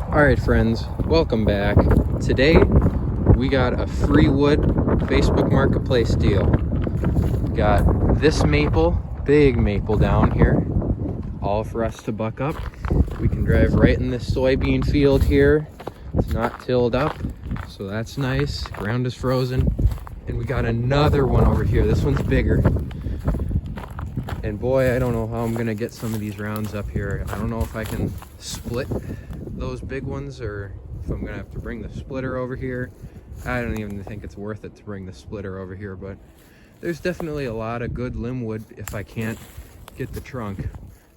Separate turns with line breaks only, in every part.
Alright friends, welcome back. Today we got a free wood Facebook Marketplace deal. Got this maple, big maple down here, all for us to buck up. We can drive right in this soybean field here. It's not tilled up, so that's nice. Ground is frozen. And we got another one over here. This one's bigger. And boy, I don't know how I'm gonna get some of these rounds up here. I don't know if I can split those big ones or if I'm gonna have to bring the splitter over here. I don't even think it's worth it to bring the splitter over here, but there's definitely a lot of good limb wood if I can't get the trunk.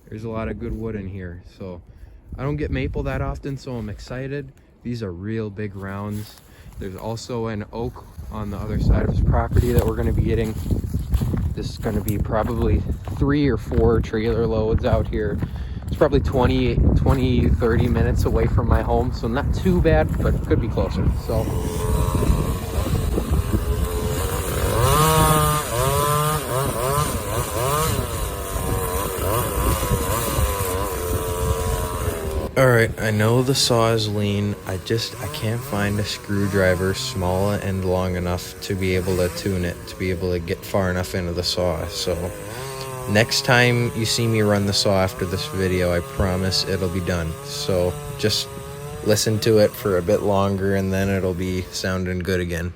There's a lot of good wood in here. So I don't get maple that often, so I'm excited. These are real big rounds. There's also an oak on the other side of his property that we're gonna be getting. This is gonna be probably 3 or 4 trailer loads out here. It's probably 30 minutes away from my home, so not too bad, but could be closer. So all right, I know the saw is lean. I can't find a screwdriver small and long enough to be able to tune it, to be able to get far enough into the saw. So next time you see me run the saw after this video, I promise it'll be done. So just listen to it for a bit longer and then it'll be sounding good again.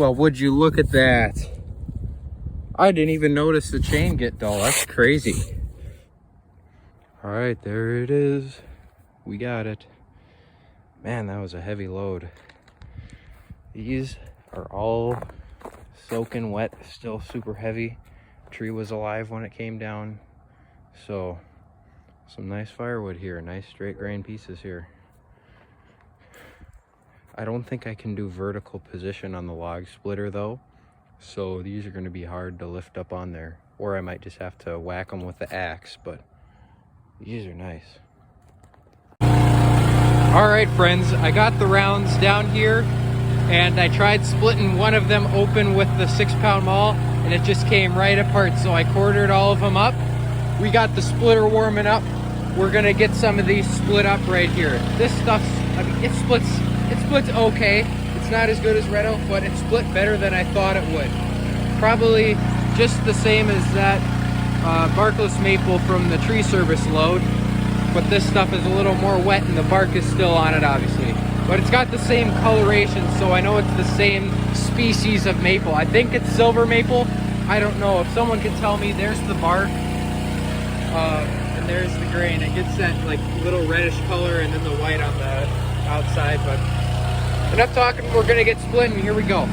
Well, would you look at that? I didn't even notice the chain get dull. That's crazy. All right, there it is. We got it. Man, that was a heavy load. These are all soaking wet, still super heavy. Tree was alive when it came down. So, some nice firewood here, nice straight grain pieces here. I don't think I can do vertical position on the log splitter though. So these are gonna be hard to lift up on there. Or I might just have to whack them with the axe, but these are nice. All right, friends, I got the rounds down here and I tried splitting one of them open with the 6-pound maul and it just came right apart. So I quartered all of them up. We got the splitter warming up. We're gonna get some of these split up right here. This stuff, I mean, it splits okay. It's not as good as red oak, but it split better than I thought it would. Probably just the same as that barkless maple from the tree service load, but this stuff is a little more wet and the bark is still on it, obviously. But it's got the same coloration, so I know it's the same species of maple. I think it's silver maple. I don't know. If someone can tell me, there's the bark, and there's the grain. It gets that like little reddish color and then the white on the outside. But enough talking, we're gonna get split and here we go.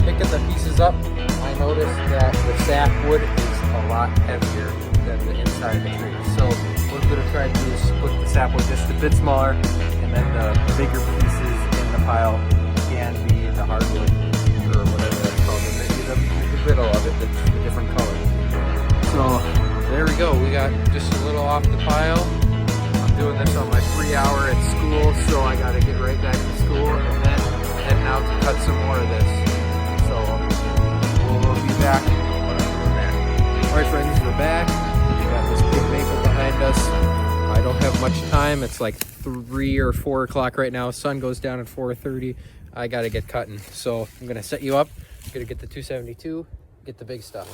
Picking the pieces up, I noticed that the sapwood is a lot heavier than the inside of the tree. So what I'm going to try to do is split the sapwood just a bit smaller, and then the bigger pieces in the pile can be the hardwood, or whatever that's called. The middle of it that's a different color. So There we go. We got just a little off the pile. I'm doing this on my free hour at school, so I got to get right back to school and then heading out to cut some more of this. So we'll be back when I'm doing that. All right, friends, we're back. We got this big maple behind us. I don't have much time. It's like 3 or 4 o'clock right now. Sun goes down at 4:30. I got to get cutting. So I'm going to set you up. I'm going to get the 272, get the big stuff.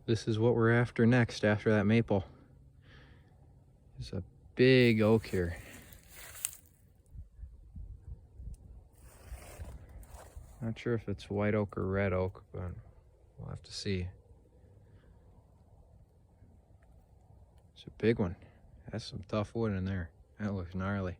This is what we're after next, after that maple. There's a big oak here. Not sure if it's white oak or red oak, but we'll have to see. It's a big one. That's some tough wood in there. That looks gnarly.